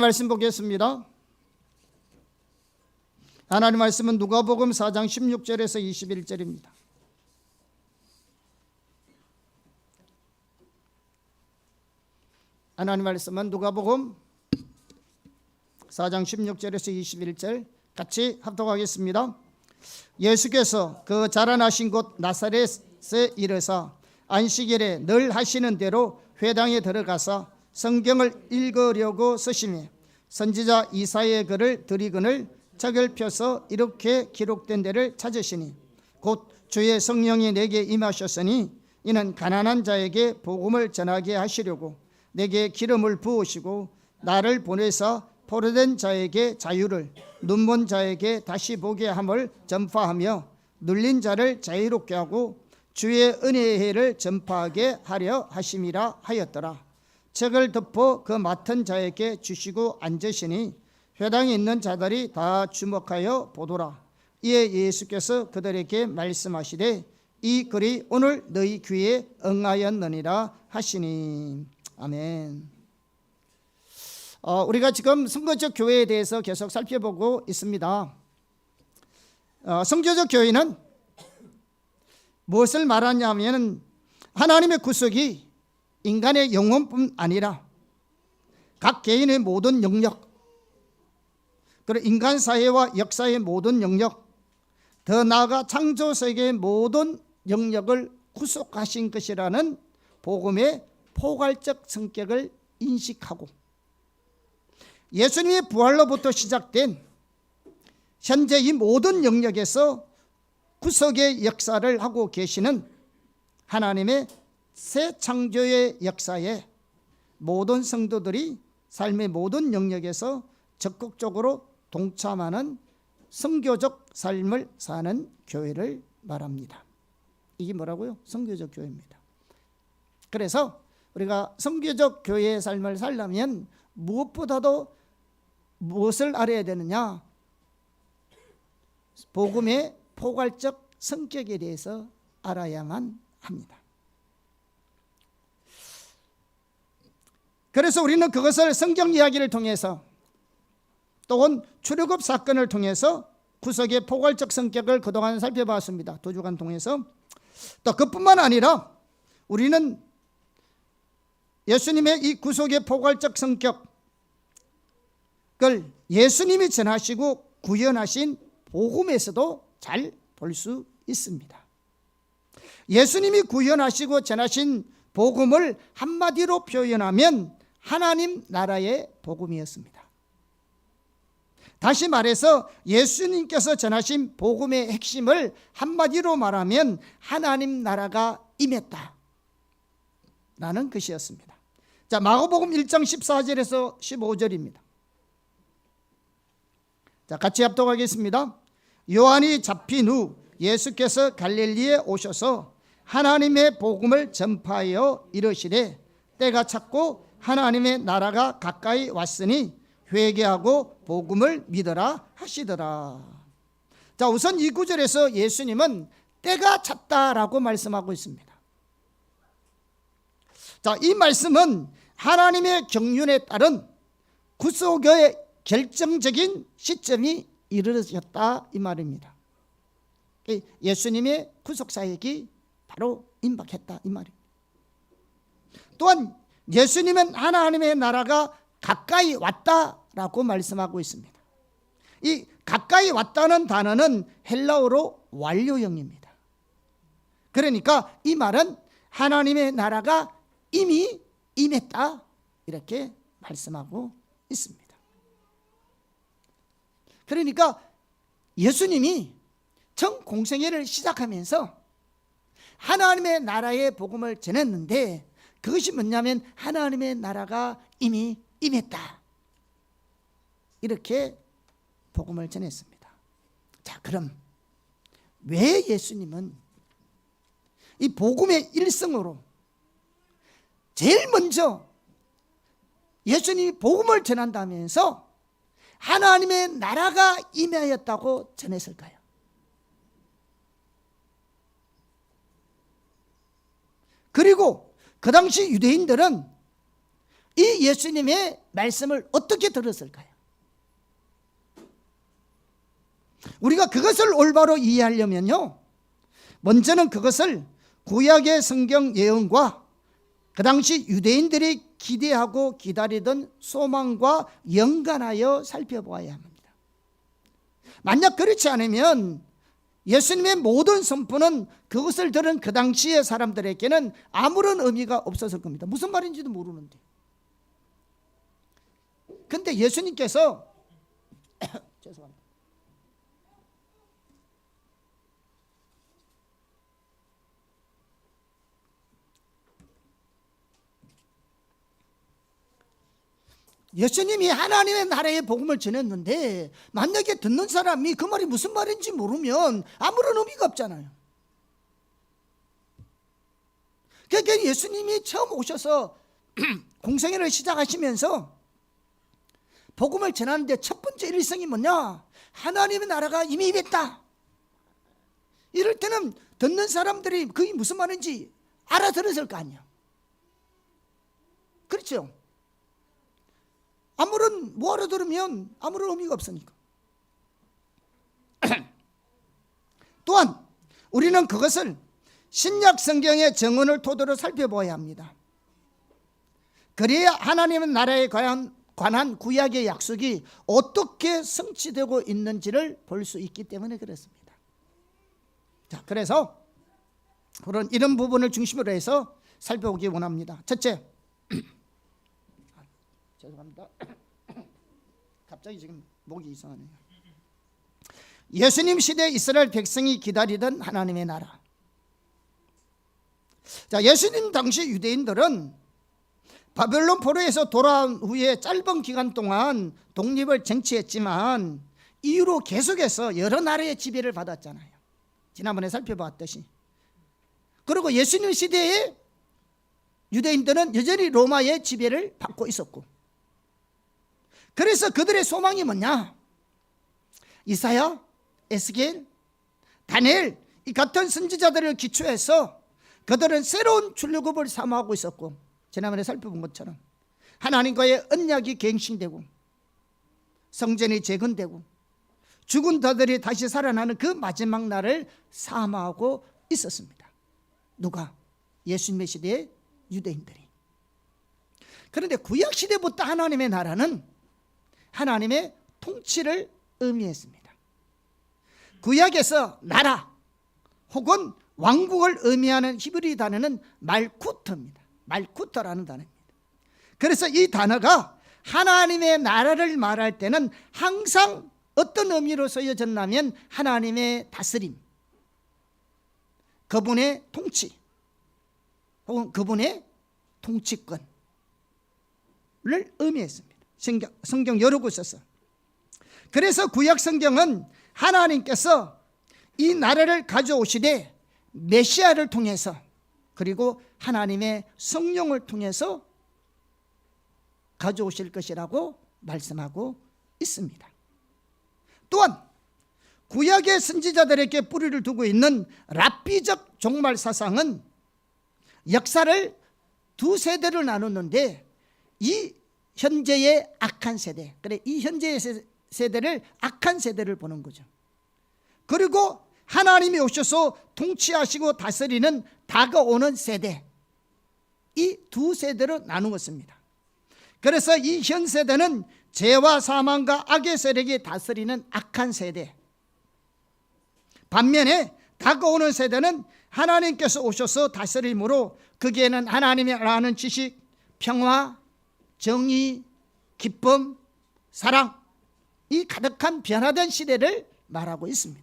말씀 보겠습니다. 하나님 말씀은 누가복음 4장 16절에서 21절입니다. 하나님 말씀은 누가복음 4장 16절에서 21절 같이 합독하겠습니다. 예수께서 그 자라나신 곳 나사렛에 이르사 안식일에 늘 하시는 대로 회당에 들어가서 성경을 읽으려고 서심해 선지자 이사야의 글을 들이거늘 책을 펴서 이렇게 기록된 데를 찾으시니 곧 주의 성령이 내게 임하셨으니 이는 가난한 자에게 복음을 전하게 하시려고 내게 기름을 부으시고 나를 보내사 포로된 자에게 자유를 눈먼 자에게 다시 보게 함을 전파하며 눌린 자를 자유롭게 하고 주의 은혜의 해를 전파하게 하려 하심이라 하였더라. 책을 덮어 그 맡은 자에게 주시고 앉으시니 회당에 있는 자들이 다 주목하여 보더라. 이에 예수께서 그들에게 말씀하시되 이 글이 오늘 너희 귀에 응하였느니라 하시니. 아멘. 우리가 지금 선교적 교회에 대해서 계속 살펴보고 있습니다. 선교적 교회는 무엇을 말하냐면 하나님의 구속이 인간의 영혼뿐 아니라 각 개인의 모든 영역, 그리고 인간 사회와 역사의 모든 영역, 더 나아가 창조 세계의 모든 영역을 구속하신 것이라는 복음의 포괄적 성격을 인식하고 예수님의 부활로부터 시작된 현재 이 모든 영역에서 구속의 역사를 하고 계시는 하나님의 새 창조의 역사에 모든 성도들이 삶의 모든 영역에서 적극적으로 동참하는 선교적 삶을 사는 교회를 말합니다. 이게 뭐라고요? 선교적 교회입니다. 그래서 우리가 선교적 교회의 삶을 살려면 무엇보다도 무엇을 알아야 되느냐? 복음의 포괄적 성격에 대해서 알아야만 합니다. 그래서 우리는 그것을 성경 이야기를 통해서 또는 출애굽 사건을 통해서 구속의 포괄적 성격을 그동안 살펴봤습니다. 두 주간 통해서. 또 그뿐만 아니라 우리는 예수님의 이 구속의 포괄적 성격을 예수님이 전하시고 구현하신 복음에서도 잘 볼 수 있습니다. 예수님이 구현하시고 전하신 복음을 한마디로 표현하면 하나님 나라의 복음이었습니다. 다시 말해서 예수님께서 전하신 복음의 핵심을 한마디로 말하면 하나님 나라가 임했다 라는 것이었습니다. 자, 마가복음 1장 14절에서 15절입니다. 자, 같이 합독하겠습니다. 요한이 잡힌 후 예수께서 갈릴리에 오셔서 하나님의 복음을 전파하여 이르시되 때가 찼고 하나님의 나라가 가까이 왔으니 회개하고 복음을 믿어라 하시더라. 자, 우선 이 구절에서 예수님은 때가 찼다라고 말씀하고 있습니다. 자, 이 말씀은 하나님의 경륜에 따른 구속의 결정적인 시점이 이르렀다 이 말입니다. 예수님의 구속 사역이 바로 임박했다 이 말입니다. 또한 예수님은 하나님의 나라가 가까이 왔다라고 말씀하고 있습니다. 이 가까이 왔다는 단어는 헬라어로 완료형입니다. 그러니까 이 말은 하나님의 나라가 이미 임했다 이렇게 말씀하고 있습니다. 그러니까 예수님이 전 공생애를 시작하면서 하나님의 나라의 복음을 전했는데 그것이 뭐냐면 하나님의 나라가 이미 임했다 이렇게 복음을 전했습니다. 자, 그럼 왜 예수님은 이 복음의 일성으로 제일 먼저 예수님이 복음을 전한다면서 하나님의 나라가 임하였다고 전했을까요? 그리고 그 당시 유대인들은 이 예수님의 말씀을 어떻게 들었을까요? 우리가 그것을 올바로 이해하려면요, 먼저는 그것을 구약의 성경 예언과 그 당시 유대인들이 기대하고 기다리던 소망과 연관하여 살펴보아야 합니다. 만약 그렇지 않으면 예수님의 모든 선포는 그것을 들은 그 당시의 사람들에게는 아무런 의미가 없었을 겁니다. 무슨 말인지도 모르는데. 근데 예수님께서 죄송합니다. 예수님이 하나님의 나라의 복음을 전했는데 만약에 듣는 사람이 그 말이 무슨 말인지 모르면 아무런 의미가 없잖아요. 그러니까 예수님이 처음 오셔서 공생애를 시작하시면서 복음을 전하는데 첫 번째 일성이 뭐냐? 하나님의 나라가 이미 임했다. 이럴 때는 듣는 사람들이 그게 무슨 말인지 알아들었을 거 아니야. 그렇죠? 아무런 뭐 알아들으면 아무런 의미가 없으니까. 또한 우리는 그것을 신약 성경의 정언을 토대로 살펴봐야 합니다. 그래야 하나님의 나라에 관한 구약의 약속이 어떻게 성취되고 있는지를 볼 수 있기 때문에 그렇습니다. 자, 그래서 그런 이런 부분을 중심으로 해서 살펴보기 원합니다. 첫째, 죄송합니다. 갑자기 지금 목이 이상하네요. 예수님 시대 이스라엘 백성이 기다리던 하나님의 나라. 자, 예수님 당시 유대인들은 바벨론 포로에서 돌아온 후에 짧은 기간 동안 독립을 쟁취했지만 이후로 계속해서 여러 나라의 지배를 받았잖아요. 지난번에 살펴봤듯이. 그리고 예수님 시대에 유대인들은 여전히 로마의 지배를 받고 있었고, 그래서 그들의 소망이 뭐냐? 이사야, 에스겔, 다니엘 이 같은 선지자들을 기초해서 그들은 새로운 출애굽을 사모하고 있었고, 지난번에 살펴본 것처럼 하나님과의 언약이 갱신되고 성전이 재건되고 죽은 자들이 다시 살아나는 그 마지막 날을 사모하고 있었습니다. 누가? 예수님의 시대의 유대인들이. 그런데 구약 시대부터 하나님의 나라는 하나님의 통치를 의미했습니다. 구약에서 나라 혹은 왕국을 의미하는 히브리 단어는 말쿠트입니다. 말쿠트라는 단어입니다. 그래서 이 단어가 하나님의 나라를 말할 때는 항상 어떤 의미로 쓰여졌냐면 하나님의 다스림, 그분의 통치 혹은 그분의 통치권을 의미했습니다. 성경 여러 곳에서. 그래서 구약 성경은 하나님께서 이 나라를 가져오시되 메시아를 통해서 그리고 하나님의 성령을 통해서 가져오실 것이라고 말씀하고 있습니다. 또한 구약의 선지자들에게 뿌리를 두고 있는 랍비적 종말 사상은 역사를 두 세대를 나누는데 이 현재의 악한 세대, 그래, 이 현재의 세대를 악한 세대를 보는 거죠. 그리고 하나님이 오셔서 통치하시고 다스리는 다가오는 세대, 이 두 세대로 나누었습니다. 그래서 이 현 세대는 죄와 사망과 악의 세력이 다스리는 악한 세대, 반면에 다가오는 세대는 하나님께서 오셔서 다스림으로 거기에는 하나님이 아는 지식, 평화, 정의, 기쁨, 사랑, 이 가득한 변화된 시대를 말하고 있습니다.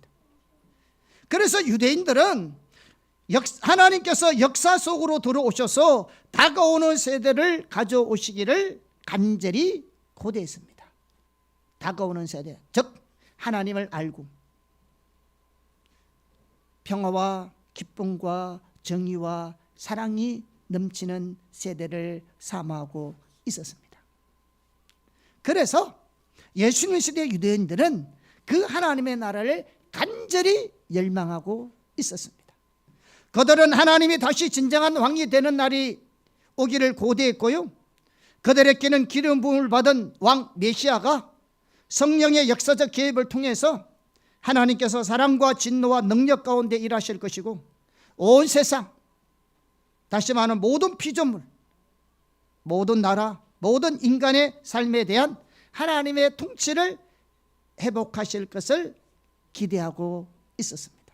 그래서 유대인들은 하나님께서 역사 속으로 들어오셔서 다가오는 세대를 가져오시기를 간절히 고대했습니다. 다가오는 세대, 즉 하나님을 알고 평화와 기쁨과 정의와 사랑이 넘치는 세대를 사모하고 있었습니다. 그래서 예수님 시대 유대인들은 그 하나님의 나라를 간절히 열망하고 있었습니다. 그들은 하나님이 다시 진정한 왕이 되는 날이 오기를 고대했고요, 그들에게는 기름 부음을 받은 왕 메시아가 성령의 역사적 개입을 통해서 하나님께서 사랑과 진노와 능력 가운데 일하실 것이고, 온 세상, 다시 말하는 모든 피조물, 모든 나라, 모든 인간의 삶에 대한 하나님의 통치를 회복하실 것을 기대하고 있었습니다.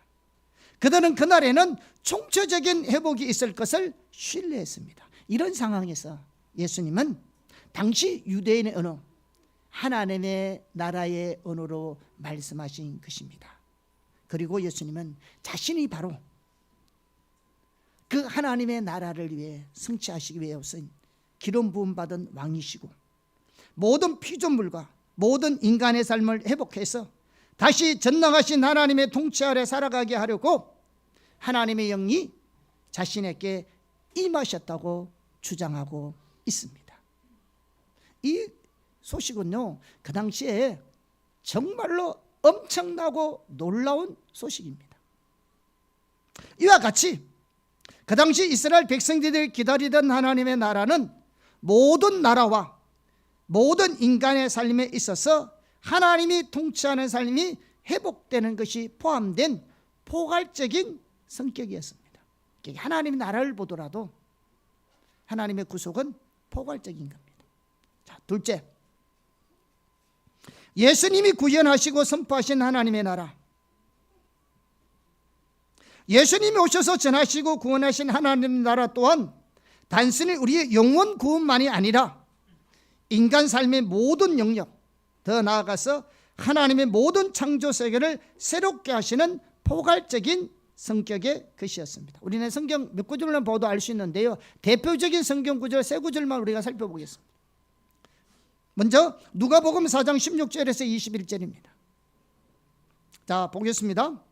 그들은 그날에는 총체적인 회복이 있을 것을 신뢰했습니다. 이런 상황에서 예수님은 당시 유대인의 언어, 하나님의 나라의 언어로 말씀하신 것입니다. 그리고 예수님은 자신이 바로 그 하나님의 나라를 위해 성취하시기 위해 오신 기름 부음 받은 왕이시고, 모든 피조물과 모든 인간의 삶을 회복해서 다시 전능하신 하나님의 통치 아래 살아가게 하려고 하나님의 영이 자신에게 임하셨다고 주장하고 있습니다. 이 소식은요, 그 당시에 정말로 엄청나고 놀라운 소식입니다. 이와 같이 그 당시 이스라엘 백성들이 기다리던 하나님의 나라는 모든 나라와 모든 인간의 삶에 있어서 하나님이 통치하는 삶이 회복되는 것이 포함된 포괄적인 성격이었습니다. 하나님의 나라를 보더라도 하나님의 구속은 포괄적인 겁니다. 자, 둘째, 예수님이 구현하시고 선포하신 하나님의 나라, 예수님이 오셔서 전하시고 구원하신 하나님의 나라 또한 단순히 우리의 영혼 구원만이 아니라 인간 삶의 모든 영역, 더 나아가서 하나님의 모든 창조 세계를 새롭게 하시는 포괄적인 성격의 것이었습니다. 우리는 성경 몇 구절만 봐도 알 수 있는데요, 대표적인 성경 구절 세 구절만 우리가 살펴보겠습니다. 먼저 누가복음 4장 16절에서 21절입니다. 자, 보겠습니다.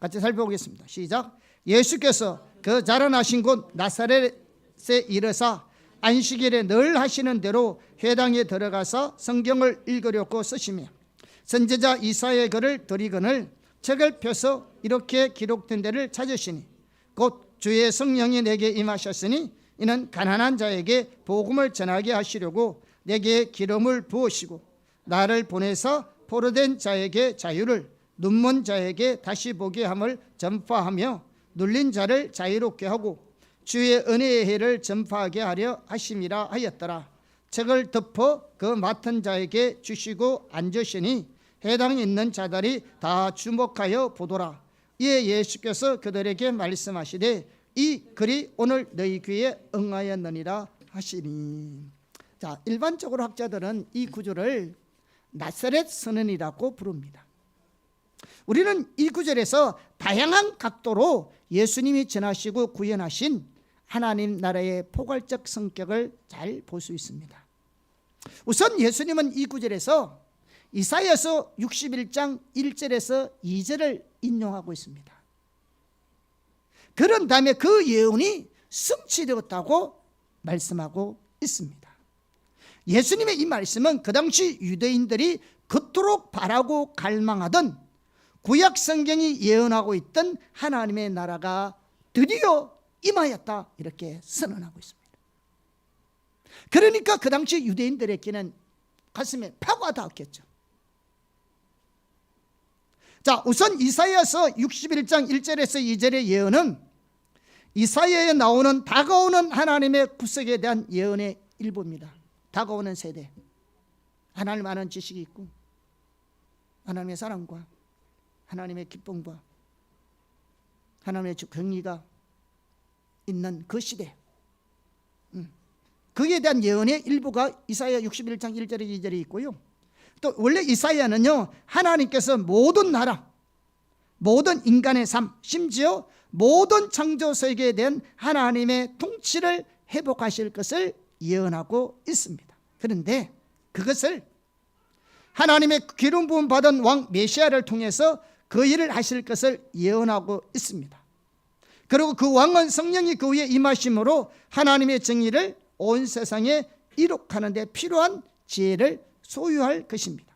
같이 살펴보겠습니다. 시작. 예수께서 그 자라나신 곳 나사렛에 이르사 안식일에 늘 하시는 대로 회당에 들어가서 성경을 읽으려고 쓰시며 선지자 이사야의 글을 들이거늘 책을 펴서 이렇게 기록된 데를 찾으시니 곧 주의 성령이 내게 임하셨으니 이는 가난한 자에게 복음을 전하게 하시려고 내게 기름을 부으시고 나를 보내서 포로된 자에게 자유를, 눈먼 자에게 다시 보게 함을 전파하며 눌린 자를 자유롭게 하고 주의 은혜의 해를 전파하게 하려 하심이라 하였더라. 책을 덮어 그 맡은 자에게 주시고 앉으시니 해당에 있는 자들이 다 주목하여 보더라. 이에 예수께서 그들에게 말씀하시되 이 글이 오늘 너희 귀에 응하였느니라 하시니. 자, 일반적으로 학자들은 이 구절을 나사렛 선언이라고 부릅니다. 우리는 이 구절에서 다양한 각도로 예수님이 전하시고 구현하신 하나님 나라의 포괄적 성격을 잘 볼 수 있습니다. 우선 예수님은 이 구절에서 이사야서 61장 1절에서 2절을 인용하고 있습니다. 그런 다음에 그 예언이 성취되었다고 말씀하고 있습니다. 예수님의 이 말씀은 그 당시 유대인들이 그토록 바라고 갈망하던 구약 성경이 예언하고 있던 하나님의 나라가 드디어 임하였다, 이렇게 선언하고 있습니다. 그러니까 그 당시 유대인들에게는 가슴에 파가 닿았겠죠. 자, 우선 이사야서 61장 1절에서 2절의 예언은 이사야에 나오는 다가오는 하나님의 구속에 대한 예언의 일부입니다. 다가오는 세대, 하나님 아는 지식이 있고 하나님의 사랑과 하나님의 기쁨과 하나님의 경의가 있는 그 시대, 거기에 대한 예언의 일부가 이사야 61장 1절에 2절에 있고요. 또 원래 이사야는요, 하나님께서 모든 나라, 모든 인간의 삶, 심지어 모든 창조 세계에 대한 하나님의 통치를 회복하실 것을 예언하고 있습니다. 그런데 그것을 하나님의 기름 부음 받은 왕 메시아를 통해서 그 일을 하실 것을 예언하고 있습니다. 그리고 그 왕은 성령이 그 위에 임하심으로 하나님의 정의를 온 세상에 이룩하는 데 필요한 지혜를 소유할 것입니다.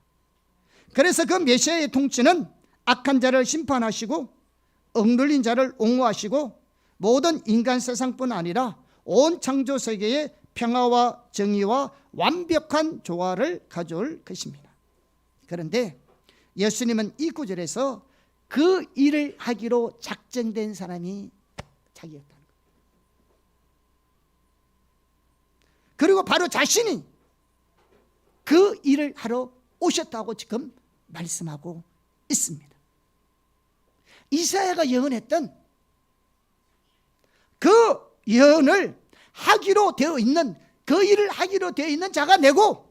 그래서 그 메시아의 통치는 악한 자를 심판하시고 억눌린 자를 옹호하시고 모든 인간 세상뿐 아니라 온 창조 세계에 평화와 정의와 완벽한 조화를 가져올 것입니다. 그런데 예수님은 이 구절에서 그 일을 하기로 작정된 사람이 자기였다는 거예요. 그리고 바로 자신이 그 일을 하러 오셨다고 지금 말씀하고 있습니다. 이사야가 예언했던 그 예언을 하기로 되어 있는, 그 일을 하기로 되어 있는 자가 내고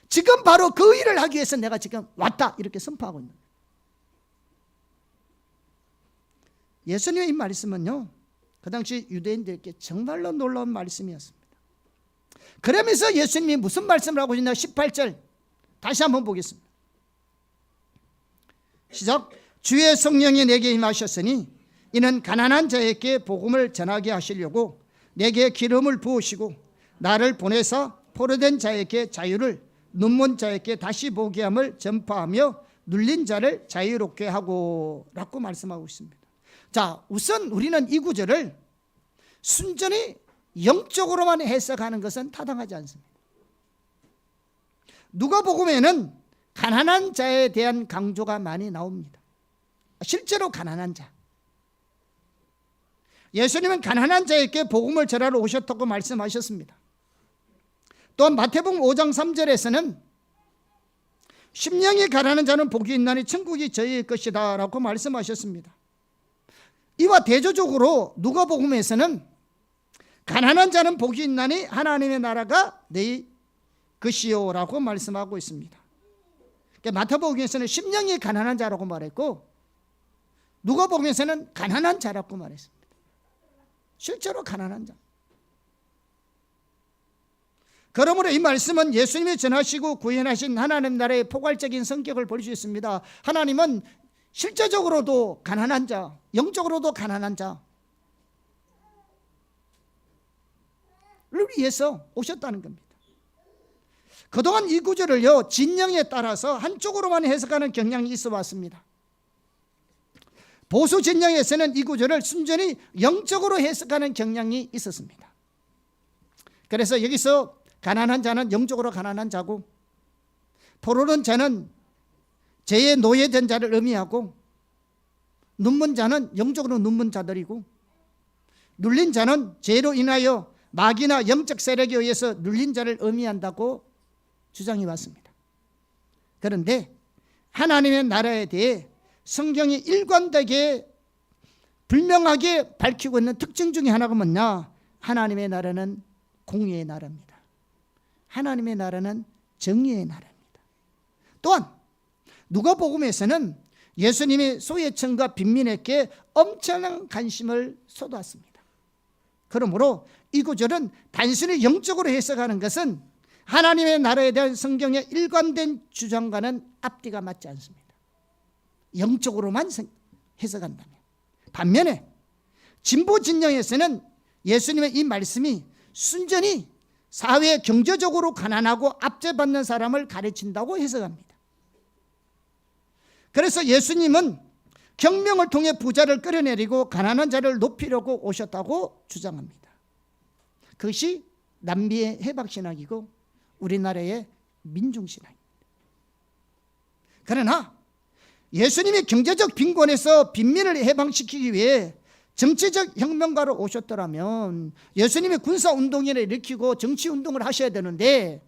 지금 바로 그 일을 하기 위해서 내가 지금 왔다, 이렇게 선포하고 있는 거예요. 예수님의 이 말씀은요, 그 당시 유대인들에게 정말로 놀라운 말씀이었습니다. 그러면서 예수님이 무슨 말씀을 하고 있나? 18절 다시 한번 보겠습니다. 시작. 주의 성령이 내게 임하셨으니 이는 가난한 자에게 복음을 전하게 하시려고 내게 기름을 부으시고 나를 보내사 포로된 자에게 자유를, 눈먼 자에게 다시 보게 함을 전파하며 눌린 자를 자유롭게 하고 라고 말씀하고 있습니다. 자, 우선 우리는 이 구절을 순전히 영적으로만 해석하는 것은 타당하지 않습니다. 누가복음에는 가난한 자에 대한 강조가 많이 나옵니다. 실제로 가난한 자, 예수님은 가난한 자에게 복음을 전하러 오셨다고 말씀하셨습니다. 또한 마태복음 5장 3절에서는 심령이 가난한 자는 복이 있나니 천국이 저희의 것이다 라고 말씀하셨습니다. 이와 대조적으로 누가복음에서는 가난한 자는 복이 있나니 하나님의 나라가 너희 것이요 라고 말씀하고 있습니다. 그러니까 마태복음에서는 심령이 가난한 자라고 말했고 누가복음에서는 가난한 자라고 말했습니다. 실제로 가난한 자. 그러므로 이 말씀은 예수님이 전하시고 구현하신 하나님 나라의 포괄적인 성격을 볼 수 있습니다. 하나님은 실제적으로도 가난한 자, 영적으로도 가난한 자를 위해서 오셨다는 겁니다. 그동안 이 구절을요, 진영에 따라서 한쪽으로만 해석하는 경향이 있어 왔습니다. 보수 진영에서는 이 구절을 순전히 영적으로 해석하는 경향이 있었습니다. 그래서 여기서 가난한 자는 영적으로 가난한 자고, 포로된 자는 죄에 노예된 자를 의미하고, 눈먼 자는 영적으로 눈먼 자들이고, 눌린 자는 죄로 인하여 마귀나 영적 세력에 의해서 눌린 자를 의미한다고 주장해 왔습니다. 그런데 하나님의 나라에 대해 성경이 일관되게 분명하게 밝히고 있는 특징 중에 하나가 뭐냐? 하나님의 나라는 공의의 나라입니다. 하나님의 나라는 정의의 나라입니다. 또한 누가복음에서는 예수님이 소외층과 빈민에게 엄청난 관심을 쏟았습니다. 그러므로 이 구절은 단순히 영적으로 해석하는 것은 하나님의 나라에 대한 성경의 일관된 주장과는 앞뒤가 맞지 않습니다. 영적으로만 해석한다면. 반면에 진보 진영에서는 예수님의 이 말씀이 순전히 사회 경제적으로 가난하고 압제받는 사람을 가르친다고 해석합니다. 그래서 예수님은 혁명을 통해 부자를 끌어내리고 가난한 자를 높이려고 오셨다고 주장합니다. 그것이 남미의 해박신학이고 우리나라의 민중신학입니다. 그러나 예수님이 경제적 빈곤에서 빈민을 해방시키기 위해 정치적 혁명가로 오셨더라면 예수님이 군사운동을 일으키고 정치운동을 하셔야 되는데,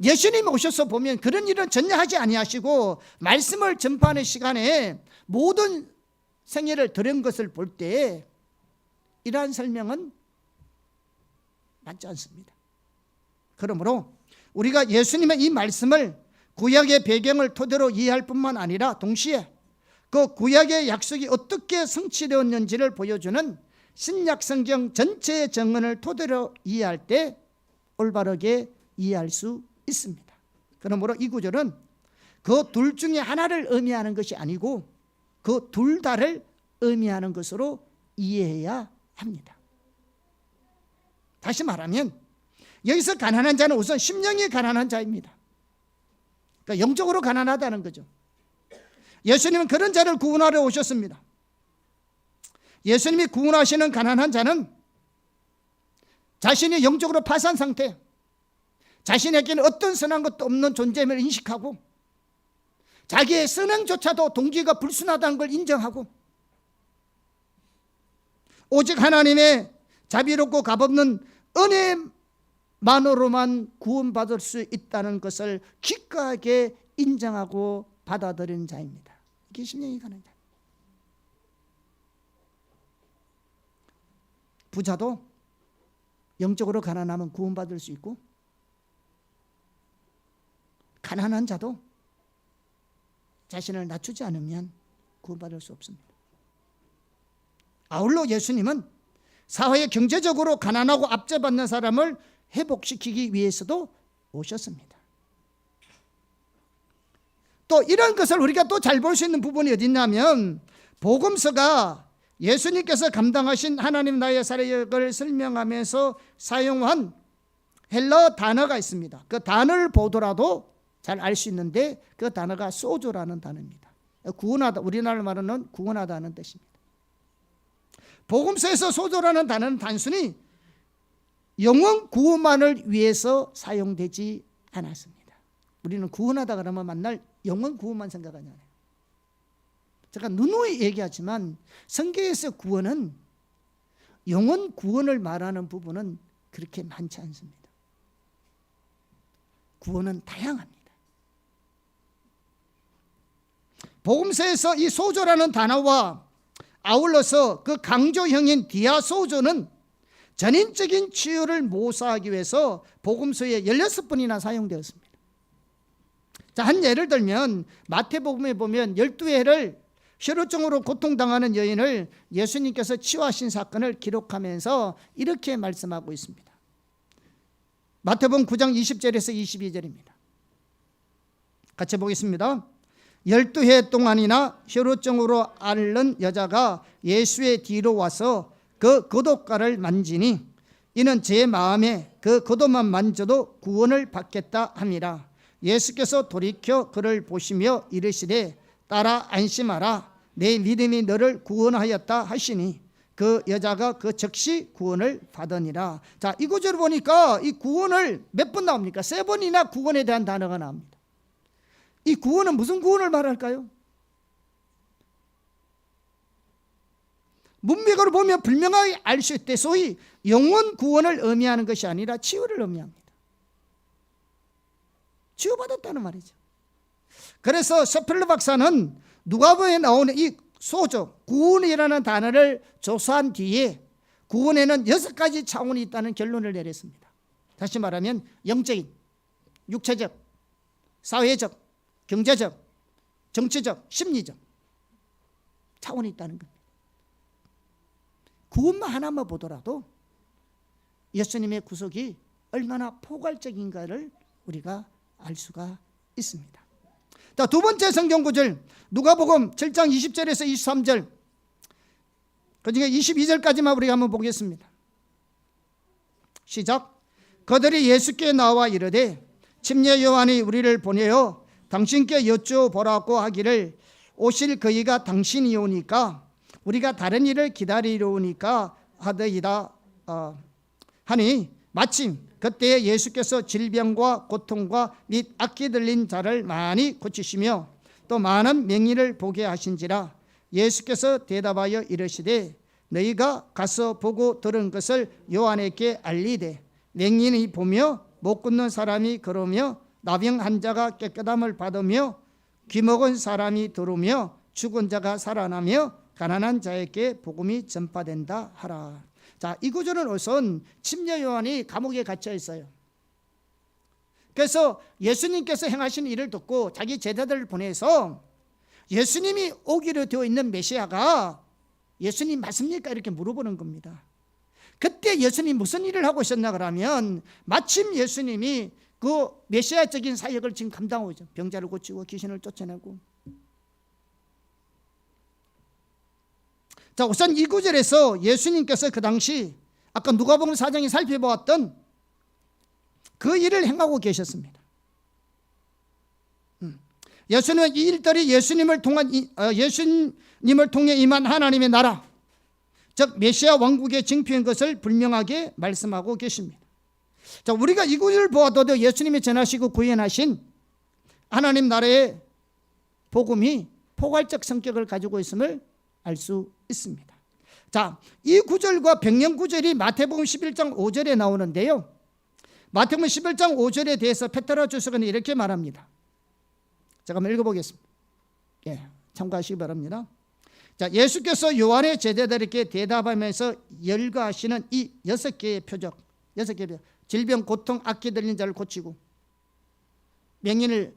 예수님이 오셔서 보면 그런 일은 전혀 하지 아니하시고 말씀을 전파하는 시간에 모든 생애를 들은 것을 볼 때 이러한 설명은 맞지 않습니다. 그러므로 우리가 예수님의 이 말씀을 구약의 배경을 토대로 이해할 뿐만 아니라 동시에 그 구약의 약속이 어떻게 성취되었는지를 보여주는 신약 성경 전체의 정언을 토대로 이해할 때 올바르게 이해할 수 있습니다. 그러므로 이 구절은 그 둘 중에 하나를 의미하는 것이 아니고 그 둘 다를 의미하는 것으로 이해해야 합니다. 다시 말하면 여기서 가난한 자는 우선 심령이 가난한 자입니다. 그러니까 영적으로 가난하다는 거죠. 예수님은 그런 자를 구원하러 오셨습니다. 예수님이 구원하시는 가난한 자는 자신이 영적으로 파산 상태, 자신에게는 어떤 선한 것도 없는 존재임을 인식하고 자기의 선행조차도 동기가 불순하다는 걸 인정하고 오직 하나님의 자비롭고 값없는 은혜만으로만 구원받을 수 있다는 것을 기꺼하게 인정하고 받아들이는 자입니다. 이게 심령이 가는 자. 부자도 영적으로 가난하면 구원받을 수 있고 가난한 자도 자신을 낮추지 않으면 구원받을 수 없습니다. 아울러 예수님은 사회에 경제적으로 가난하고 압제받는 사람을 회복시키기 위해서도 오셨습니다. 또 이런 것을 우리가 또 잘 볼 수 있는 부분이 어디 있냐면 복음서가 예수님께서 감당하신 하나님 나의 사역을 설명하면서 사용한 헬러 단어가 있습니다. 그 단어를 보더라도 잘 알 수 있는데 그 단어가 소조라는 단어입니다. 구원하다, 우리나라 말로는 구원하다는 뜻입니다. 복음서에서 소조라는 단어는 단순히 영혼 구원만을 위해서 사용되지 않았습니다. 우리는 구원하다 그러면 만날 영혼 구원만 생각하잖아요. 제가 누누이 얘기하지만 성경에서 구원은 영혼 구원을 말하는 부분은 그렇게 많지 않습니다. 구원은 다양합니다. 복음서에서 이 소조라는 단어와 아울러서 그 강조형인 디아소조는 전인적인 치유를 모사하기 위해서 복음서에 16번이나 사용되었습니다. 자, 한 예를 들면 마태복음에 보면 12회를 혈루증으로 고통당하는 여인을 예수님께서 치유하신 사건을 기록하면서 이렇게 말씀하고 있습니다. 마태복음 9장 20절에서 22절입니다. 같이 보겠습니다. 12해 동안이나 혈루증으로 앓는 여자가 예수의 뒤로 와서 그 겉옷가를 만지니 이는 제 마음에 그 겉옷만 만져도 구원을 받겠다 함이라. 예수께서 돌이켜 그를 보시며 이르시되 따라 안심하라, 내 믿음이 너를 구원하였다 하시니 그 여자가 그 즉시 구원을 받으니라. 자, 이 구절을 보니까 이 구원을 몇 번 나옵니까? 3번이나 구원에 대한 단어가 나옵니다. 이 구원은 무슨 구원을 말할까요? 문맥으로 보면 분명하게 알 수 있대. 소위 영혼 구원을 의미하는 것이 아니라 치유를 의미합니다. 치유받았다는 말이죠. 그래서 서필러 박사는 누가복음에 나오는 이 소조, 구원이라는 단어를 조사한 뒤에 구원에는 6가지 차원이 있다는 결론을 내렸습니다. 다시 말하면 영적인, 육체적, 사회적, 경제적, 정치적, 심리적 차원이 있다는 겁니다. 구원만 하나만 보더라도 예수님의 구속이 얼마나 포괄적인가를 우리가 알 수가 있습니다. 자, 두 번째 성경 구절 누가복음 7장 20절에서 23절, 그중에 22절까지만 우리가 한번 보겠습니다. 시작. 그들이 예수께 나와 이르되 침례 요한이 우리를 보내어 당신께 여쭈어보라고 하기를 오실 그이가 당신이오니까 우리가 다른 일을 기다리려오니까 하더이다 하니 마침 그때 예수께서 질병과 고통과 및 악기 들린 자를 많이 고치시며 또 많은 맹인을 보게 하신지라. 예수께서 대답하여 이르시되 너희가 가서 보고 들은 것을 요한에게 알리되 맹인이 보며 못 걷는 사람이 걸으며 나병 환자가 깨끗함을 받으며 귀먹은 사람이 들으며 죽은 자가 살아나며 가난한 자에게 복음이 전파된다 하라. 자, 이 구절은 우선 침례 요한이 감옥에 갇혀 있어요. 그래서 예수님께서 행하신 일을 듣고 자기 제자들을 보내서 예수님이 오기로 되어 있는 메시아가 예수님 맞습니까? 이렇게 물어보는 겁니다. 그때 예수님이 무슨 일을 하고 있었나 그러면 마침 예수님이 그 메시아적인 사역을 지금 감당하고 있죠. 병자를 고치고 귀신을 쫓아내고. 자, 우선 이 구절에서 예수님께서 그 당시 아까 누가복음 4장에 살펴보았던 그 일을 행하고 계셨습니다. 예수님은 이 일들이 예수님을 통해 임한 하나님의 나라, 즉 메시아 왕국의 징표인 것을 분명하게 말씀하고 계십니다. 자, 우리가 이 구절을 보아도 예수님이 전하시고 구현하신 하나님 나라의 복음이 포괄적 성격을 가지고 있음을 알 수 있습니다. 자, 이 구절과 병영 구절이 마태복음 11장 5절에 나오는데요, 마태복음 11장 5절에 대해서 페트라 주석은 이렇게 말합니다. 제가 한번 읽어보겠습니다. 참고하시기 바랍니다. 자, 예수께서 요한의 제자들에게 대답하면서 열거하시는 이 6개의 표적, 6개의 표적, 질병, 고통, 악기 들린 자를 고치고, 맹인을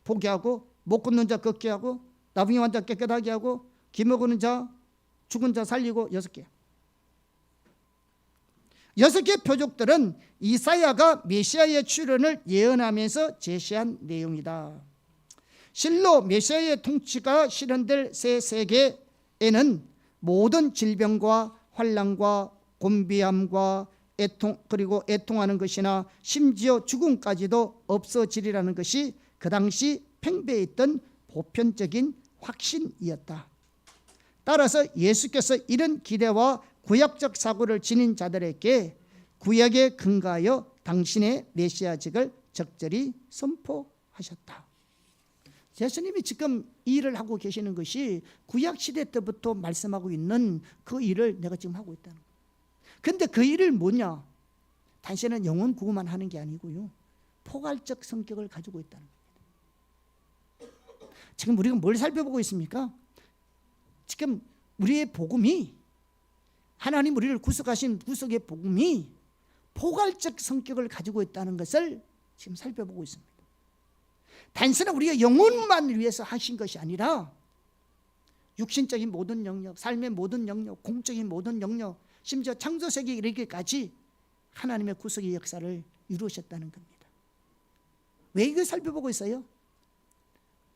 보게 하고, 못 걷는 자 걷게 하고, 나병 환자 깨끗하게 하고, 기먹는 자, 죽은 자 살리고, 6개. 6개 표적들은 이사야가 메시아의 출현을 예언하면서 제시한 내용이다. 실로 메시아의 통치가 실현될 새 세계에는 모든 질병과 환난과 곤비함과 애통, 그리고 애통하는 것이나 심지어 죽음까지도 없어지리라는 것이 그 당시 팽배했던 보편적인 확신이었다. 따라서 예수께서 이런 기대와 구약적 사고를 지닌 자들에게 구약에 근거하여 당신의 메시아직을 적절히 선포하셨다. 예수님이 지금 이 일을 하고 계시는 것이 구약 시대 때부터 말씀하고 있는 그 일을 내가 지금 하고 있다는 거예요. 그런데 그 일을 뭐냐? 단순한 영혼 구원만 하는 게 아니고요, 포괄적 성격을 가지고 있다는 겁니다. 지금 우리가 뭘 살펴보고 있습니까? 지금 우리의 복음이, 하나님 우리를 구속하신 구속의 복음이 포괄적 성격을 가지고 있다는 것을 지금 살펴보고 있습니다. 단순히 우리가 영혼만 위해서 하신 것이 아니라 육신적인 모든 영역, 삶의 모든 영역, 공적인 모든 영역, 심지어 창조세계에 이르기까지 하나님의 구속의 역사를 이루셨다는 겁니다. 왜 이걸 살펴보고 있어요?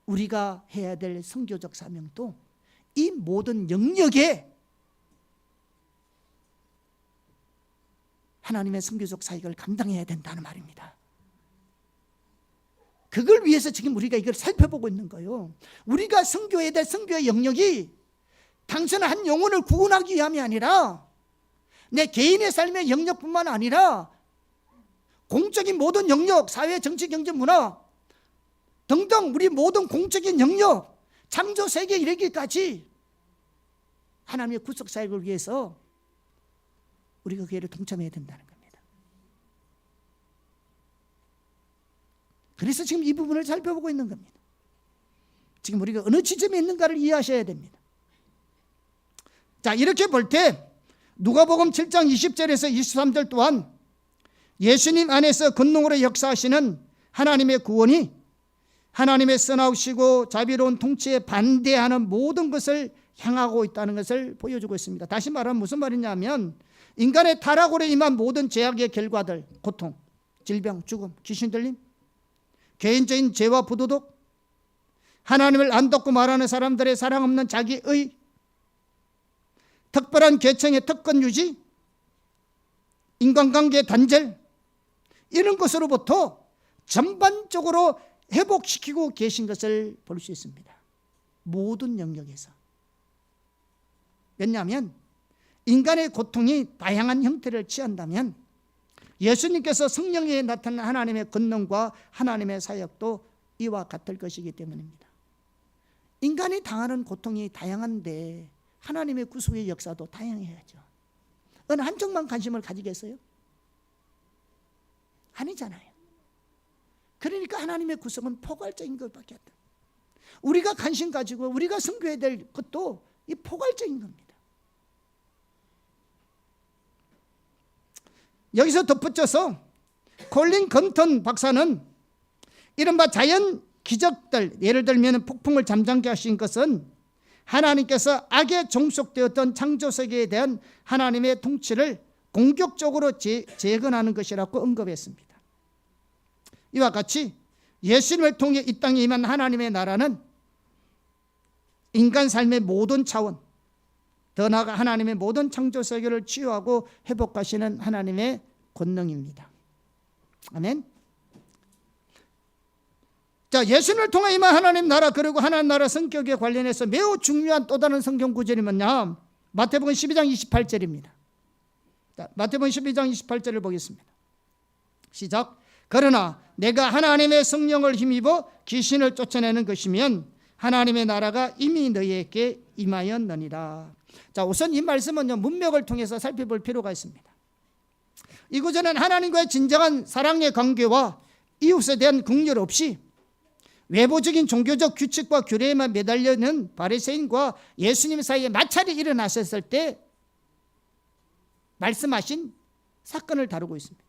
우리가 해야 될 선교적 사명도 이 모든 영역에 하나님의 선교적 사역을 감당해야 된다는 말입니다. 그걸 위해서 지금 우리가 이걸 살펴보고 있는 거예요. 우리가 선교해야 될 선교의 영역이 단순한 한 영혼을 구원하기 위함이 아니라 내 개인의 삶의 영역뿐만 아니라 공적인 모든 영역, 사회, 정치, 경제, 문화 등등 우리 모든 공적인 영역, 창조 세계에 이르기까지 하나님의 구속 사역을 위해서 우리가 그 일에 동참해야 된다는 겁니다. 그래서 지금 이 부분을 살펴보고 있는 겁니다. 지금 우리가 어느 지점에 있는가를 이해하셔야 됩니다. 자, 이렇게 볼 때 누가복음 7장 20절에서 23절 또한 예수님 안에서 권능으로 역사하시는 하나님의 구원이 하나님의 선하시고 자비로운 통치에 반대하는 모든 것을 향하고 있다는 것을 보여주고 있습니다. 다시 말하면 무슨 말이냐면 인간의 타락으로 임한 모든 죄악의 결과들, 고통, 질병, 죽음, 귀신 들림, 개인적인 죄와 부도덕, 하나님을 안 덮고 말하는 사람들의 사랑 없는 자기의, 특별한 계층의 특권 유지, 인간관계 단절, 이런 것으로부터 전반적으로 회복시키고 계신 것을 볼 수 있습니다. 모든 영역에서. 왜냐하면 인간의 고통이 다양한 형태를 취한다면 예수님께서 성령에 나타난 하나님의 권능과 하나님의 사역도 이와 같을 것이기 때문입니다. 인간이 당하는 고통이 다양한데 하나님의 구속의 역사도 다양해야죠. 어느 한쪽만 관심을 가지겠어요? 아니잖아요. 그러니까 하나님의 구속은 포괄적인 것밖에 없다. 우리가 관심 가지고 우리가 선교해야 될 것도 이 포괄적인 겁니다. 여기서 덧붙여서 콜린 건턴 박사는 이른바 자연 기적들, 예를 들면 폭풍을 잠잠게 하신 것은 하나님께서 악에 종속되었던 창조세계에 대한 하나님의 통치를 공격적으로 재건하는 것이라고 언급했습니다. 이와 같이 예수님을 통해 이 땅에 임한 하나님의 나라는 인간 삶의 모든 차원, 더 나아가 하나님의 모든 창조세계를 치유하고 회복하시는 하나님의 권능입니다. 아멘. 자, 예수님을 통해 임한 하나님 나라, 그리고 하나님 나라 성격에 관련해서 매우 중요한 또 다른 성경 구절이 뭐냐? 마태복음 12장 28절입니다. 마태복음 12장 28절을 보겠습니다. 시작. 그러나 내가 하나님의 성령을 힘입어 귀신을 쫓아내는 것이면 하나님의 나라가 이미 너희에게 임하였느니라. 자, 우선 이 말씀은요, 문맥을 통해서 살펴볼 필요가 있습니다. 이 구절은 하나님과의 진정한 사랑의 관계와 이웃에 대한 긍휼 없이 외부적인 종교적 규칙과 규례에만 매달려 있는 바리새인과 예수님 사이에 마찰이 일어났을 때 말씀하신 사건을 다루고 있습니다.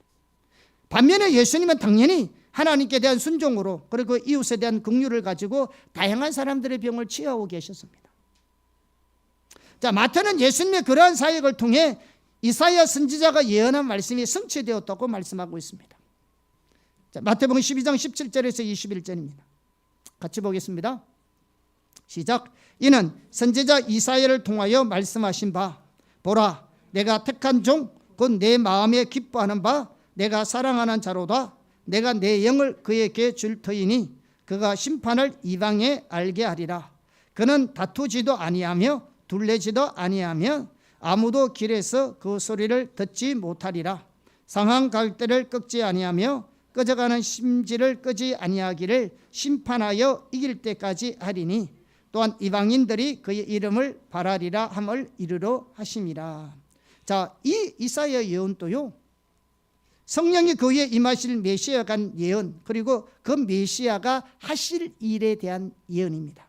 반면에 예수님은 당연히 하나님께 대한 순종으로 그리고 이웃에 대한 긍휼을 가지고 다양한 사람들의 병을 치유하고 계셨습니다. 자, 마태는 예수님의 그러한 사역을 통해 이사야 선지자가 예언한 말씀이 성취되었다고 말씀하고 있습니다. 자, 마태복음 12장 17절에서 21절입니다. 같이 보겠습니다. 시작. 이는 선지자 이사야를 통하여 말씀하신 바, 보라, 내가 택한 종 곧 내 마음에 기뻐하는 바 내가 사랑하는 자로다. 내가 내 영을 그에게 줄 터이니 그가 심판을 이방에 알게 하리라. 그는 다투지도 아니하며 둘레지도 아니하며 아무도 길에서 그 소리를 듣지 못하리라. 상한 갈대를 꺾지 아니하며 꺼져가는 심지를 끄지 아니하기를 심판하여 이길 때까지 하리니 또한 이방인들이 그의 이름을 바라리라 함을 이르러 하심이라. 자, 이 이사야 예언도요, 성령이 그 위에 임하실 메시아에 간 예언, 그리고 그 메시아가 하실 일에 대한 예언입니다.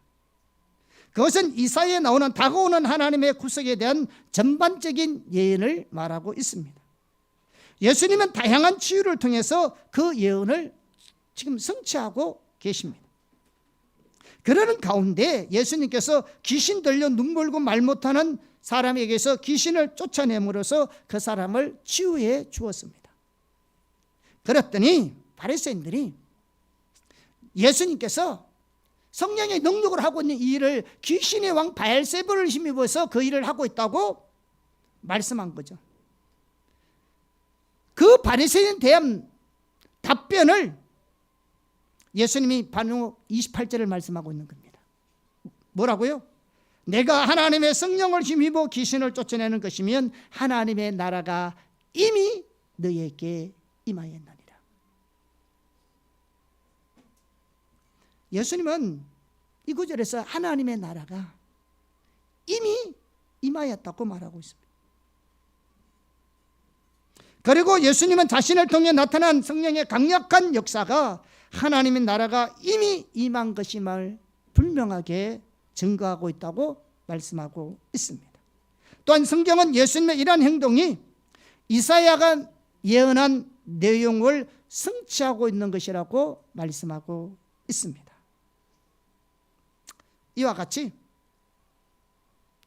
그것은 이사야에 나오는 다가오는 하나님의 구속에 대한 전반적인 예언을 말하고 있습니다. 예수님은 다양한 치유를 통해서 그 예언을 지금 성취하고 계십니다. 그러는 가운데 예수님께서 귀신 들려 눈 멀고 말 못하는 사람에게서 귀신을 쫓아내므로써 그 사람을 치유해 주었습니다. 그랬더니 바리새인들이 예수님께서 성령의 능력을 하고 있는 이 일을 귀신의 왕 바엘세불을 힘입어서 그 일을 하고 있다고 말씀한 거죠. 그 바리새인에 대한 답변을 예수님이 반응 28절을 말씀하고 있는 겁니다. 뭐라고요? 내가 하나님의 성령을 힘입어 귀신을 쫓아내는 것이면 하나님의 나라가 이미 너희에게 임하였느니라. 예수님은 이 구절에서 하나님의 나라가 이미 임하였다고 말하고 있습니다. 그리고 예수님은 자신을 통해 나타난 성령의 강력한 역사가 하나님의 나라가 이미 임한 것임을 분명하게 증거하고 있다고 말씀하고 있습니다. 또한 성경은 예수님의 이러한 행동이 이사야가 예언한 내용을 성취하고 있는 것이라고 말씀하고 있습니다. 이와 같이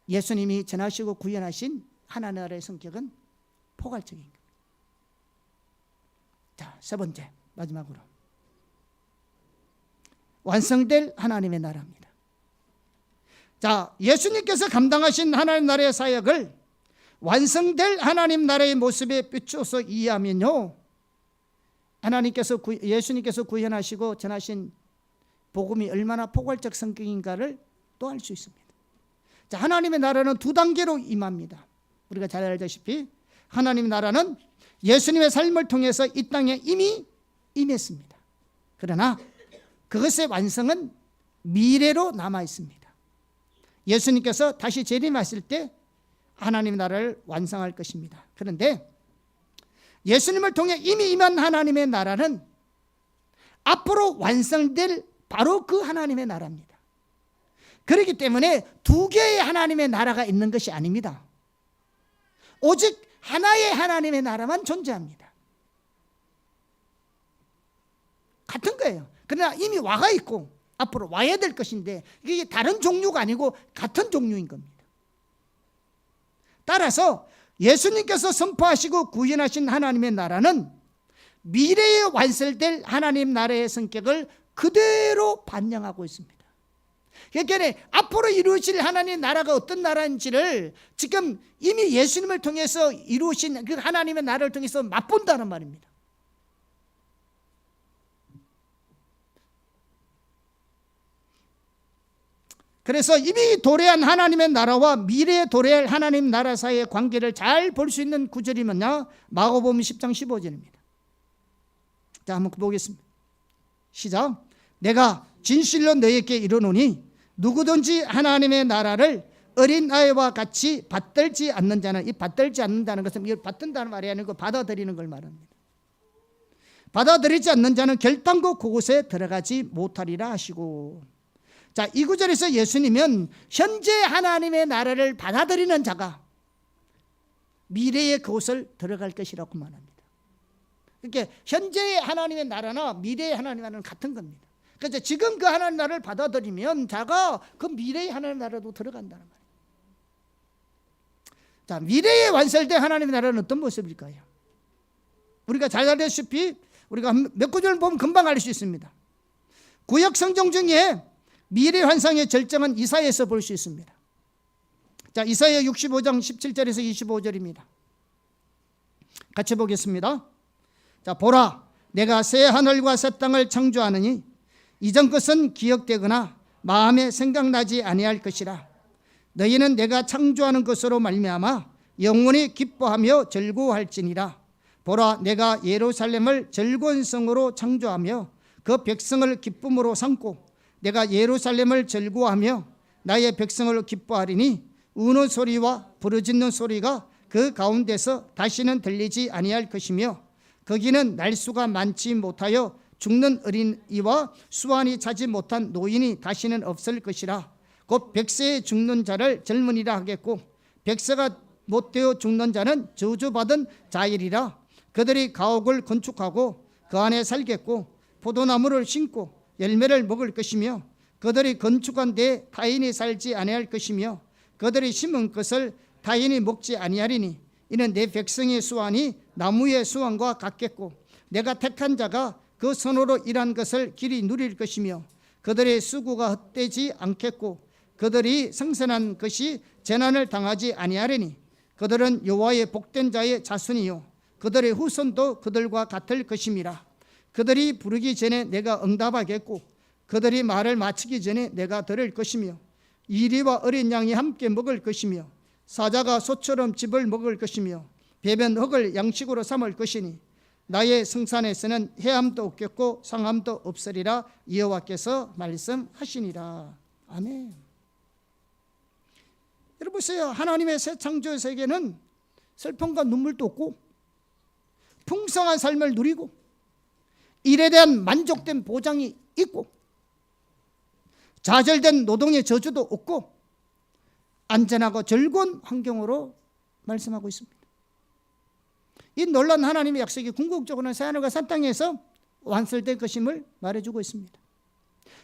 예수님이 전하시고 구현하신 하나님 나라의 성격은 포괄적인 겁니다. 자, 세 번째, 마지막으로 완성될 하나님의 나라입니다. 자, 예수님께서 감당하신 하나님 나라의 사역을 완성될 하나님 나라의 모습에 비추어서 이해하면요, 예수님께서 구현하시고 전하신 복음이 얼마나 포괄적 성격인가를 또 알 수 있습니다. 자, 하나님의 나라는 두 단계로 임합니다. 우리가 잘 알다시피 하나님의 나라는 예수님의 삶을 통해서 이 땅에 이미 임했습니다. 그러나 그것의 완성은 미래로 남아 있습니다. 예수님께서 다시 재림하실 때 하나님의 나라를 완성할 것입니다. 그런데 예수님을 통해 이미 임한 하나님의 나라는 앞으로 완성될 바로 그 하나님의 나라입니다. 그렇기 때문에 두 개의 하나님의 나라가 있는 것이 아닙니다. 오직 하나의 하나님의 나라만 존재합니다. 같은 거예요. 그러나 이미 와가 있고 앞으로 와야 될 것인데 이게 다른 종류가 아니고 같은 종류인 겁니다. 따라서 예수님께서 선포하시고 구현하신 하나님의 나라는 미래에 완성될 하나님 나라의 성격을 그대로 반영하고 있습니다. 그러니까 앞으로 이루어질 하나님의 나라가 어떤 나라인지를 지금 이미 예수님을 통해서 이루어진 그 하나님의 나라를 통해서 맛본다는 말입니다. 그래서 이미 도래한 하나님의 나라와 미래에 도래할 하나님 나라 사이의 관계를 잘 볼 수 있는 구절이면요, 마가복음 10장 15절입니다. 자, 한번 보겠습니다. 시작. 내가 진실로 너희에게 이르노니 누구든지 하나님의 나라를 어린아이와 같이 받들지 않는 자는, 이 받들지 않는다는 것은 이걸 받든다는 말이 아니고 받아들이는 걸 말합니다. 받아들이지 않는 자는 결단코 그곳에 들어가지 못하리라 하시고, 자, 이 구절에서 예수님은 현재 하나님의 나라를 받아들이는 자가 미래의 그곳을 들어갈 것이라고 말합니다. 그러니까 현재의 하나님의 나라나 미래의 하나님의 나라는 같은 겁니다. 그래서 지금 그 하나님의 나라를 받아들이면 자가 그 미래의 하나님의 나라도 들어간다는 말이에요. 자, 미래에 완성된 하나님의 나라는 어떤 모습일까요? 우리가 잘 알다시피 우리가 몇 구절 보면 금방 알 수 있습니다. 구약 성경 중에 미래 환상의 절정은 이사야에서 볼 수 있습니다. 자, 이사야 65장 17절에서 25절입니다. 같이 보겠습니다. 자, 보라, 내가 새 하늘과 새 땅을 창조하느니 이전 것은 기억되거나 마음에 생각나지 아니할 것이라. 너희는 내가 창조하는 것으로 말미암아 영원히 기뻐하며 즐거워할지니라. 보라, 내가 예루살렘을 즐거운 성으로 창조하며 그 백성을 기쁨으로 삼고 내가 예루살렘을 즐거워하며 나의 백성을 기뻐하리니 우는 소리와 부르짖는 소리가 그 가운데서 다시는 들리지 아니할 것이며 거기는 날수가 많지 못하여 죽는 어린이와 수완이 차지 못한 노인이 다시는 없을 것이라. 곧 100세에 죽는 자를 젊은이라 하겠고 100세가 못되어 죽는 자는 저주받은 자이리라. 그들이 가옥을 건축하고 그 안에 살겠고 포도나무를 심고 열매를 먹을 것이며 그들이 건축한 데에 타인이 살지 아니할 것이며 그들이 심은 것을 타인이 먹지 아니하리니 이는 내 백성의 수완이 나무의 수완과 같겠고 내가 택한 자가 그 손으로 일한 것을 길이 누릴 것이며 그들의 수고가 헛되지 않겠고 그들이 생산한 것이 재난을 당하지 아니하리니 그들은 여호와의 복된 자의 자손이요 그들의 후손도 그들과 같을 것임이라. 그들이 부르기 전에 내가 응답하겠고 그들이 말을 마치기 전에 내가 들을 것이며 이리와 어린 양이 함께 먹을 것이며 사자가 소처럼 즙을 먹을 것이며 배변 흙을 양식으로 삼을 것이니 나의 성산에서는 해함도 없겠고 상함도 없으리라. 여호와께서 말씀하시니라. 아멘. 여러분 보세요. 하나님의 새 창조 세계는 슬픔과 눈물도 없고 풍성한 삶을 누리고 일에 대한 만족된 보장이 있고 좌절된 노동의 저주도 없고 안전하고 즐거운 환경으로 말씀하고 있습니다. 이 놀라운 하나님의 약속이 궁극적으로는 새하늘과 새 땅에서 완성될 것임을 말해주고 있습니다.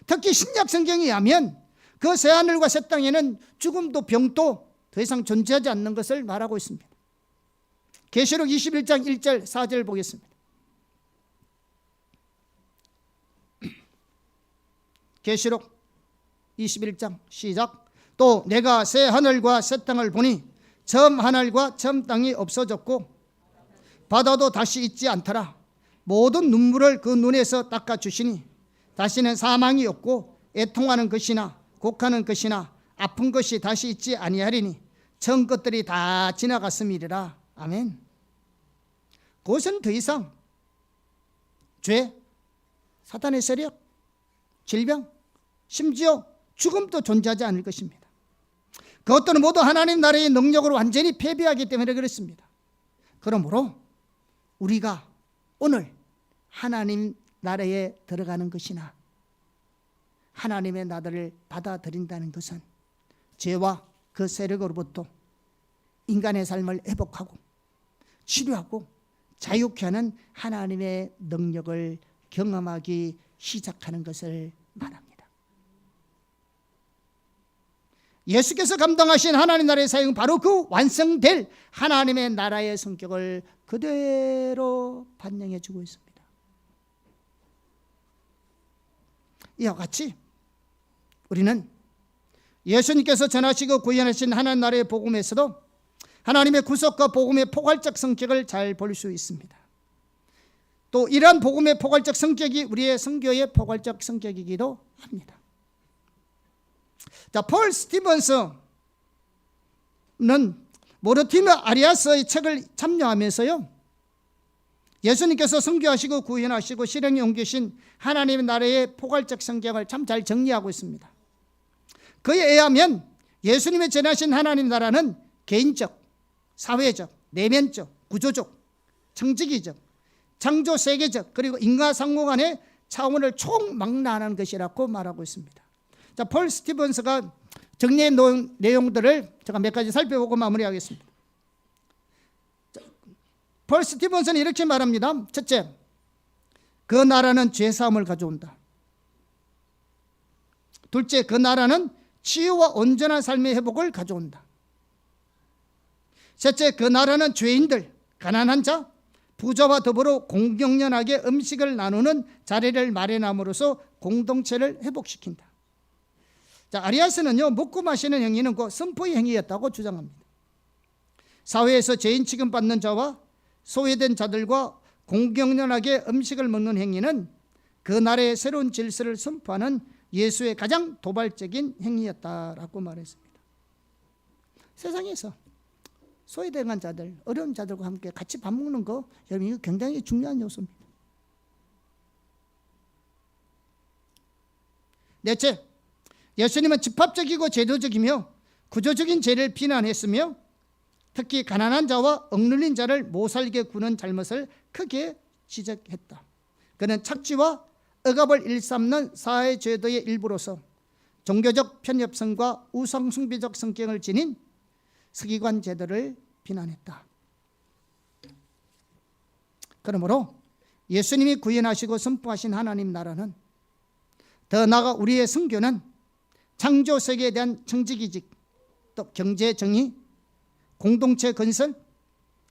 특히 신약 성경에 의하면 그 새하늘과 새 땅에는 죽음도 병도 더 이상 존재하지 않는 것을 말하고 있습니다. 계시록 21장 1절 4절 보겠습니다. 계시록 21장 시작. 또 내가 새 하늘과 새 땅을 보니 처음 하늘과 처음 땅이 없어졌고 바다도 다시 있지 않더라. 모든 눈물을 그 눈에서 닦아주시니 다시는 사망이 없고 애통하는 것이나 곡하는 것이나 아픈 것이 다시 있지 아니하리니 전 것들이 다 지나갔음이리라. 아멘. 그것은 더 이상 죄, 사탄의 세력, 질병, 심지어 죽음도 존재하지 않을 것입니다. 그것들은 모두 하나님 나라의 능력으로 완전히 패배하기 때문에 그렇습니다. 그러므로 우리가 오늘 하나님 나라에 들어가는 것이나 하나님의 나라를 받아들인다는 것은 죄와 그 세력으로부터 인간의 삶을 회복하고 치료하고 자유케 하는 하나님의 능력을 경험하기 시작하는 것을 말합니다. 예수께서 감당하신 하나님 나라의 사역은 바로 그 완성될 하나님의 나라의 성격을 그대로 반영해 주고 있습니다. 이와 같이 우리는 예수님께서 전하시고 구현하신 하나님 나라의 복음에서도 하나님의 구속과 복음의 포괄적 성격을 잘 볼 수 있습니다. 또 이러한 복음의 포괄적 성격이 우리의 선교의 포괄적 성격이기도 합니다. 자, 폴 스티븐스는 모르티메 아리아스의 책을 참여하면서요, 예수님께서 선교하시고 구원하시고 실행에 옮기신 하나님의 나라의 포괄적 성경을 참 잘 정리하고 있습니다. 그에 의하면 예수님의 전하신 하나님 나라는 개인적, 사회적, 내면적, 구조적, 청지기적, 창조 세계적, 그리고 인과 상호 간의 차원을 총망라하는 것이라고 말하고 있습니다. 자, 폴 스티븐스가 정리한 내용들을 제가 몇 가지 살펴보고 마무리하겠습니다. 자, 폴 스티븐스는 이렇게 말합니다. 첫째, 그 나라는 죄사함을 가져온다. 둘째, 그 나라는 치유와 온전한 삶의 회복을 가져온다. 셋째, 그 나라는 죄인들, 가난한 자, 부자와 더불어 공경연하게 음식을 나누는 자리를 마련함으로써 공동체를 회복시킨다. 자, 아리아스는요, 먹고 마시는 행위는 곧 선포의 행위였다고 주장합니다. 사회에서 죄인 취급받는 자와 소외된 자들과 공경연하게 음식을 먹는 행위는 그 나라의 새로운 질서를 선포하는 예수의 가장 도발적인 행위였다라고 말했습니다. 세상에서 소외된 자들, 어려운 자들과 함께 같이 밥 먹는 거, 여러분, 이거 굉장히 중요한 요소입니다. 넷째, 예수님은 집합적이고 제도적이며 구조적인 죄를 비난했으며 특히 가난한 자와 억눌린 자를 못살게 구는 잘못을 크게 지적했다. 그는 착취와 억압을 일삼는 사회제도의 일부로서 종교적 편협성과 우상숭배적 성격을 지닌 서기관 제도를 비난했다. 그러므로 예수님이 구현하시고 선포하신 하나님 나라는, 더 나아가 우리의 선교는 창조 세계에 대한 청지기직, 또 경제 정의, 공동체 건설,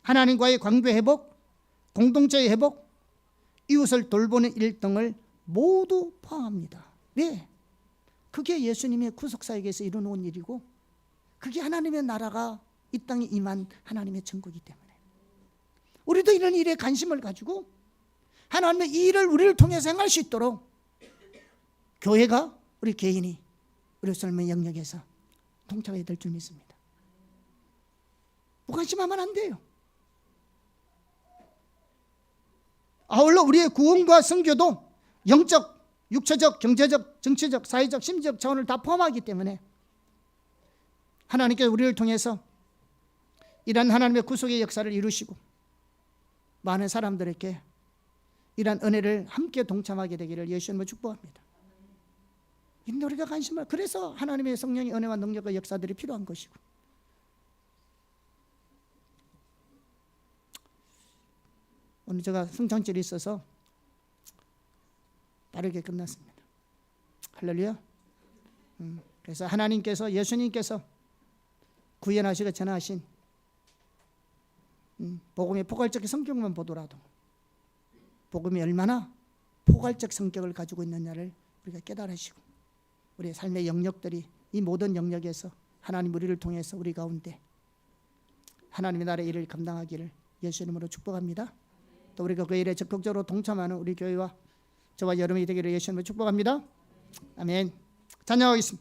하나님과의 관계 회복, 공동체의 회복, 이웃을 돌보는 일 등을 모두 포함합니다. 왜? 그게 예수님의 구속사역에서 이루어놓은 일이고, 그게 하나님의 나라가 이 땅에 임한 하나님의 천국이기 때문에 우리도 이런 일에 관심을 가지고 하나님의 이 일을 우리를 통해서 행할 수 있도록 교회가, 우리 개인이 우리 삶의 영역에서 동참해야 될 줄 믿습니다. 무관심하면 안 돼요. 아울러 우리의 구원과 선교도 영적, 육체적, 경제적, 정치적, 사회적, 심리적 차원을 다 포함하기 때문에 하나님께서 우리를 통해서 이런 하나님의 구속의 역사를 이루시고 많은 사람들에게 이런 은혜를 함께 동참하게 되기를 예수님을 축복합니다. 이런 우리가 관심을, 그래서 하나님의 성령의 은혜와 능력과 역사들이 필요한 것이고, 오늘 제가 성찬절이 있어서 빠르게 끝났습니다. 할렐루야. 그래서 하나님께서, 예수님께서 구현하시고 전하신 복음의 포괄적 성격만 보더라도 복음이 얼마나 포괄적 성격을 가지고 있느냐를 우리가 깨달으시고 우리의 삶의 영역들이 이 모든 영역에서 하나님 우리를 통해서 우리 가운데 하나님의 나라의 일을 감당하기를 예수님으로 축복합니다. 또 우리가 그 일에 적극적으로 동참하는 우리 교회와 저와 여러분이 되기를 예수님으로 축복합니다. 아멘. 찬양하겠습니다.